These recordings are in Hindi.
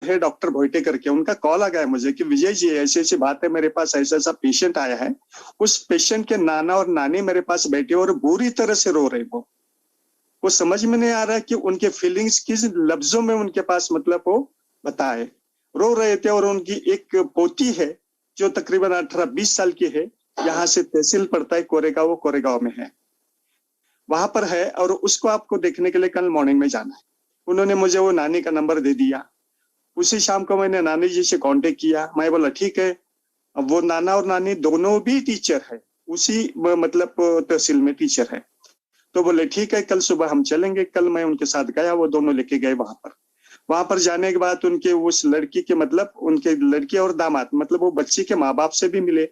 है डॉक्टर भोइटे करके, उनका कॉल आ गया मुझे कि विजय जी ऐसी ऐसी बात है, मेरे पास ऐसा ऐसा पेशेंट आया है, उस पेशेंट के नाना और नानी मेरे पास बैठे और बुरी तरह से रो रहे। वो समझ में नहीं आ रहा है कि उनके फीलिंग्स किस लफ्जों में उनके पास मतलब वो बताए। रो रहे थे। और उनकी एक पोती है जो तकरीबन 18-20 साल की है, यहाँ से तहसील पड़ता है कोरेगांव, वो कोरेगांव में है, वहां पर है, और उसको आपको देखने के लिए कल मॉर्निंग में जाना है। उन्होंने मुझे वो नानी का नंबर दे दिया। उसी शाम को मैंने नानी जी से कांटेक्ट किया। मैं बोला ठीक है। अब वो नाना और नानी दोनों भी टीचर है, उसी मतलब तहसील में टीचर है। तो बोले ठीक है, कल सुबह हम चलेंगे। कल मैं उनके साथ गया, वो दोनों लेके गए वहां पर। वहां पर जाने के बाद उनके उस लड़की के मतलब उनके लड़की और दामाद मतलब वो बच्ची के माँ बाप से भी मिले।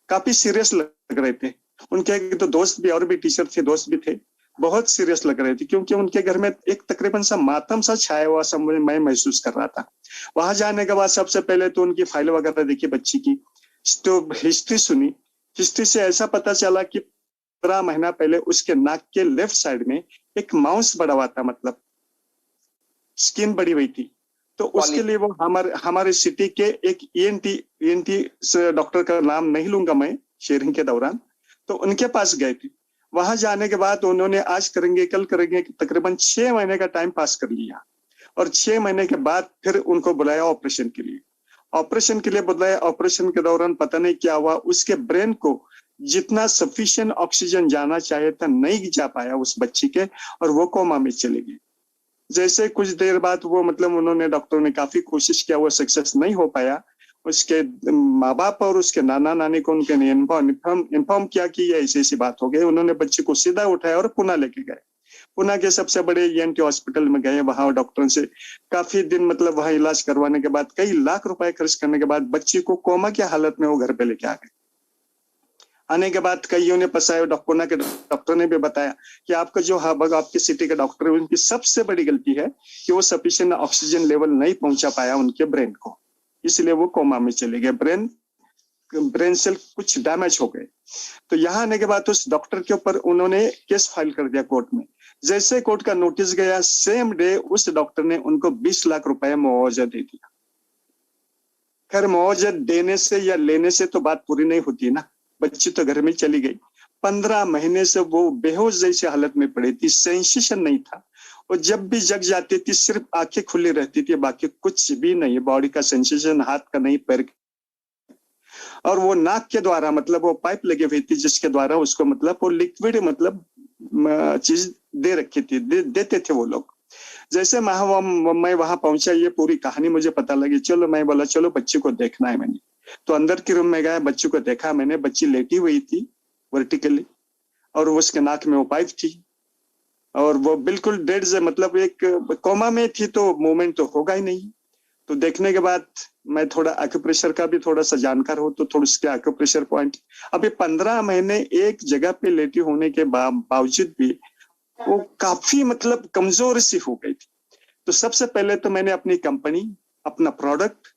काफी सीरियस लग रहे थे। उनके एक तो दोस्त भी और भी टीचर थे, दोस्त भी थे, बहुत सीरियस लग रहे थे, क्योंकि उनके घर में एक तकरीबन सा मातम सा छाया हुआ सब मैं महसूस कर रहा था। वहां जाने के बाद सबसे पहले तो उनकी फाइल वगैरह देखी बच्ची की, तो हिस्ट्री सुनी। हिस्ट्री से ऐसा पता चला कि 15 महीना पहले उसके नाक के लेफ्ट साइड में एक माउस बड़ा हुआ था, मतलब स्किन बड़ी हुई थी। तो उसके लिए वो हमारे सिटी के एक ईएनटी डॉक्टर का नाम नहीं लूंगा मैं शेयरिंग के दौरान, तो उनके पास गए थे। वहां जाने के बाद उन्होंने आज करेंगे कल करेंगे तकरीबन 6 महीने का टाइम पास कर लिया। और 6 महीने के बाद फिर उनको बुलाया ऑपरेशन के लिए। ऑपरेशन के लिए बुलाया। ऑपरेशन के दौरान पता नहीं क्या हुआ, उसके ब्रेन को जितना सफिशिएंट ऑक्सीजन जाना चाहिए था नहीं जा पाया उस बच्ची के, और वो कोमा में चली गई। जैसे कुछ देर बाद वो मतलब उन्होंने डॉक्टरों ने काफी कोशिश किया, वो सक्सेस नहीं हो पाया। उसके माँ बाप और उसके नाना नानी को उनके इन्फॉर्म किया कि ये ऐसी ऐसी बात हो गई। उन्होंने बच्चे को सीधा उठाया और पुणे लेके गए। पुणे के सबसे बड़े ईएनटी हॉस्पिटल में गए। वहां डॉक्टरों से काफी दिन मतलब वहां इलाज करवाने के बाद कई लाख रुपए खर्च करने के बाद बच्ची को कोमा की हालत में वो घर पे लेके आ गए। आने के बाद कईयों ने फंसाया, पुणे के डॉक्टर ने भी बताया कि आपका जो आपके सिटी के डॉक्टर है उनकी सबसे बड़ी गलती है कि वो सफिशिएंट ऑक्सीजन लेवल नहीं पहुंचा पाया उनके ब्रेन को, इसलिए वो कोमा में चले गए। ब्रेन सेल कुछ डैमेज हो गए। तो यहाँ आने के बाद उस डॉक्टर के ऊपर उन्होंने केस फाइल कर दिया कोर्ट में। जैसे कोर्ट का नोटिस गया, सेम डे उस डॉक्टर ने उनको 20 लाख रुपए मुआवजा दे दिया। खैर मुआवजा देने से या लेने से तो बात पूरी नहीं होती ना, बच्ची तो घर में चली गई। 15 महीने से वो बेहोश जैसी हालत में पड़ी थी, सेंसेशन नहीं था। और जब भी जग जाती थी सिर्फ आंखें खुली रहती थी, बाकी कुछ भी नहीं, बॉडी का सेंसेशन हाथ का नहीं, पैर का। और वो नाक के द्वारा मतलब वो पाइप लगी हुई थी जिसके द्वारा उसको मतलब वो लिक्विड मतलब चीज दे रखी थी, देते थे वो लोग। जैसे मैं वहां पहुंचा, ये पूरी कहानी मुझे पता लगी। चलो मैं बोला चलो बच्ची को देखना है। मैंने तो अंदर के रूम में गया, बच्ची को देखा मैंने। बच्ची लेटी हुई थी वर्टिकली, और उसके नाक में वो पाइप थी, और वो बिल्कुल डेड से मतलब एक कोमा में थी, तो मूवमेंट तो होगा ही नहीं। तो देखने के बाद मैं थोड़ा एक्यूप्रेशर का भी थोड़ा सा जानकार हूं, तो थोड़ा उसके एक्यूप्रेशर पॉइंट अभी 15 महीने एक जगह पे लेटी होने के बावजूद भी वो काफी मतलब कमजोर सी हो गई थी। तो सबसे पहले तो मैंने अपनी कंपनी, अपना product,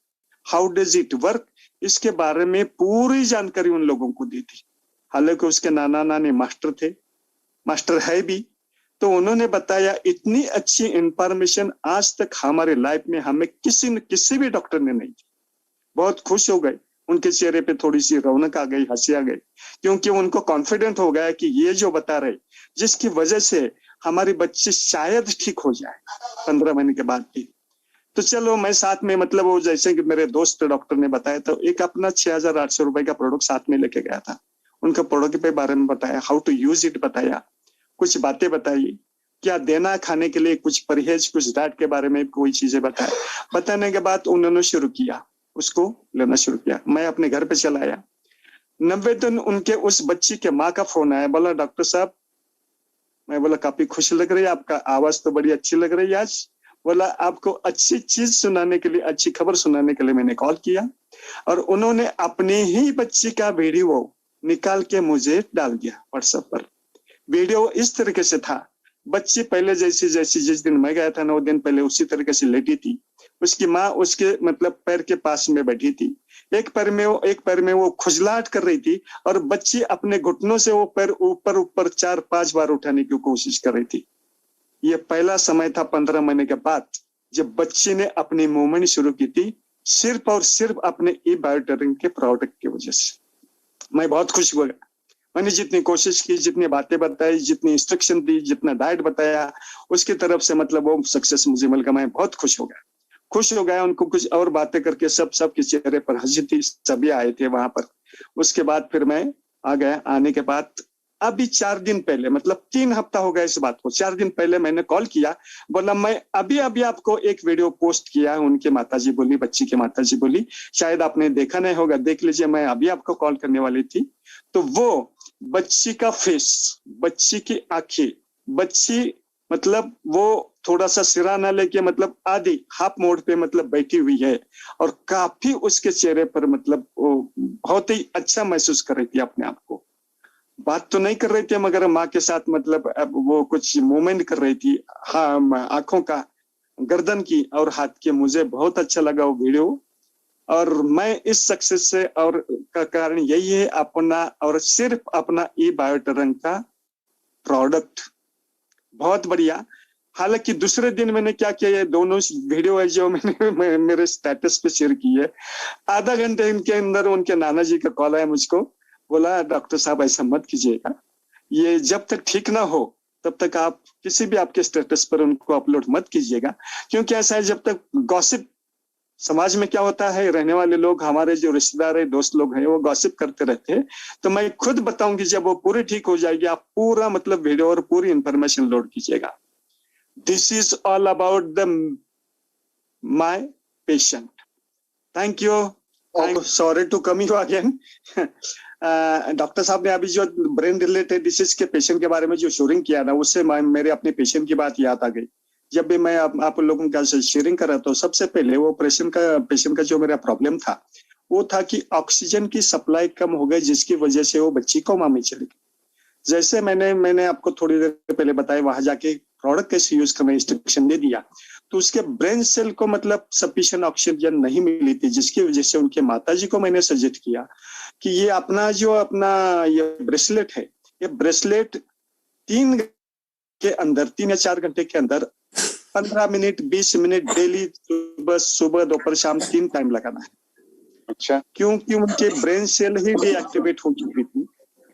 how does it work, इसके बारे में पूरी जानकारी उन लोगों को दी थी। हालांकि उसके नाना नानी मास्टर थे, मास्टर है भी, तो उन्होंने बताया। इतनी अच्छी इंफॉर्मेशन आज तक हमारे लाइफ में हमें किसी भी डॉक्टर ने नहीं दी। बहुत खुश हो गए, उनके चेहरे पे थोड़ी सी रौनक आ गई, हंसी आ गई, क्योंकि उनको कॉन्फिडेंट हो गया कि ये जो बता रहे, जिसकी वजह से हमारी बच्ची शायद ठीक हो जाए 15 महीने के बाद भी। तो चलो मैं साथ में मतलब वो जैसे कि मेरे दोस्त डॉक्टर ने बताया, तो एक अपना 6,800 रुपए का प्रोडक्ट साथ में लेके गया था। उनका प्रोडक्ट के बारे में बताया, हाउ टू यूज इट बताया, कुछ बातें बताई, क्या देना खाने के लिए, कुछ परहेज, कुछ डाइट के बारे में कोई चीजें बताए। बताने के बाद उन्होंने शुरू किया, उसको लेना शुरू किया। मैं अपने घर पे चला आया। 90 दिन उनके उस बच्ची के माँ का फोन आया, बोला डॉक्टर साहब, मैं बोला काफी खुश लग रही है, आपका आवाज तो बड़ी अच्छी लग रही है आज। बोला आपको अच्छी चीज सुनाने के लिए, अच्छी खबर सुनाने के लिए मैंने कॉल किया। और उन्होंने अपने ही बच्ची का वीडियो निकाल के मुझे डाल दिया व्हाट्सएप पर। वीडियो इस तरीके से था, बच्ची पहले जैसी जिस दिन मैं गया था 9 दिन पहले उसी तरीके से लेटी थी। उसकी माँ उसके मतलब पैर के पास में बैठी थी। एक पैर में वो खुजलाहट कर रही थी, और बच्ची अपने घुटनों से वो पैर ऊपर ऊपर 4-5 बार उठाने की कोशिश कर रही थी। ये पहला समय था 15 महीने के बाद जब बच्ची ने अपनी मूवमेंट शुरू की थी सिर्फ और सिर्फ अपने ई बायोटेरिंग के प्रोडक्ट की वजह से। मैं बहुत खुश हुआ। मैंने जितनी कोशिश की, जितनी बातें बताई, जितनी इंस्ट्रक्शन दी, जितना डाइट बताया, उसकी तरफ से मतलब वो सक्सेस मुझे मिल गया। मैं बहुत खुश हो गया, खुश हो गया। उनको कुछ और बातें करके सब के चेहरे पर हंसी थी, सभी आए थे वहां पर। उसके बाद फिर मैं आ गया। आने के बाद अभी 4 दिन पहले, मतलब 3 हफ्ता हो गया इस बात को, 4 दिन पहले मैंने कॉल किया, बोला मैं अभी अभी आपको एक वीडियो पोस्ट किया है। उनके माताजी बोली, बच्ची की माताजी बोली, शायद आपने देखा नहीं होगा, देख लीजिए, मैं अभी आपको कॉल करने वाली थी। तो वो बच्ची का फेस, बच्ची की आंखें, बच्ची मतलब वो थोड़ा सा सिरा ना लेके मतलब आधी हाफ मोड़ पे मतलब बैठी हुई है, और काफी उसके चेहरे पर मतलब वो बहुत ही अच्छा महसूस कर रही थी अपने आप को। बात तो नहीं कर रही थी मगर माँ के साथ मतलब अब वो कुछ मूवमेंट कर रही थी, हाँ, आंखों का, गर्दन की और हाथ की। मुझे बहुत अच्छा लगा वो वीडियो। और मैं इस सक्सेस से और का कारण यही है अपना और सिर्फ अपना ई बायोटेरिंग का प्रोडक्ट। बहुत बढ़िया। हालांकि दूसरे दिन मैंने क्या किया, ये दोनों वीडियो है जो मैंने मेरे स्टेटस पे शेयर की है, आधा घंटे इनके अंदर उनके नाना जी का कॉल आया मुझको, बोला डॉक्टर साहब ऐसा मत कीजिएगा, ये जब तक ठीक ना हो तब तक आप किसी भी आपके स्टेटस पर उनको अपलोड मत कीजिएगा। क्योंकि ऐसा है, जब तक गॉसिप, समाज में क्या होता है, रहने वाले लोग, हमारे जो रिश्तेदार है, दोस्त लोग हैं, वो गॉसिप करते रहते हैं। तो मैं खुद बताऊंगी, जब वो पूरी ठीक हो जाएगी आप पूरा मतलब वीडियो और पूरी इंफॉर्मेशन लोड कीजिएगा। This is all about the my patient. Thank you. Sorry to come you again. Doctor साहब ने अभी जो ब्रेन रिलेटेड डिसीज के पेशेंट के बारे में जो शेयरिंग किया ना, उससे मेरे अपने पेशेंट की बात याद आ गई। जब भी मैं आप लोगों का शेयरिंग कर रहा था, सबसे पहले वो पेशेंट का जो मेरा प्रॉब्लम था वो था कि ऑक्सीजन की सप्लाई कम हो गई, जिसकी वजह से वो बच्ची कोमा में चली गई। जैसे मैंने आपको थोड़ी देर पहले बताया, वहां जाके प्रोडक्ट कैसे यूज करना इंस्ट्रक्शन दे दिया, तो उसके ब्रेन सेल को मतलब सफिशिएंट ऑक्सीजन नहीं मिली थी, जिसकी वजह से उनके माताजी को मैंने सजेस्ट किया कि ये अपना ये ब्रेसलेट है, ये ब्रेसलेट 3 या 4 घंटे के अंदर 15 मिनट 20 मिनट डेली, सुबह दोपहर शाम 3 टाइम लगाना है। अच्छा। क्योंकि उनके ब्रेन सेल ही डीएक्टिवेट हो चुकी थी।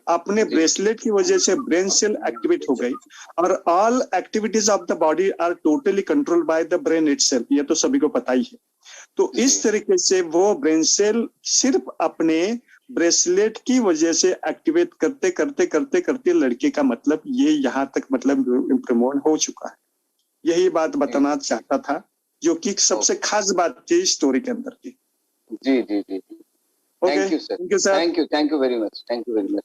अपने ब्रेसलेट की वजह से ब्रेन सेल एक्टिवेट हो गई, और all activities of the body are totally controlled by the brain itself, ये तो सभी को पता ही है। तो इस तरीके से वो ब्रेन सेल सिर्फ अपने ब्रेसलेट की वजह से एक्टिवेट करते करते करते करते लड़के का मतलब ये यहाँ तक मतलब इम्प्रूवमेंट हो चुका है। यही बात बताना चाहता था, जो कि सबसे खास बात थी स्टोरी के अंदर की। जी जी जी। Thank you sir, thank you very much, thank you very much.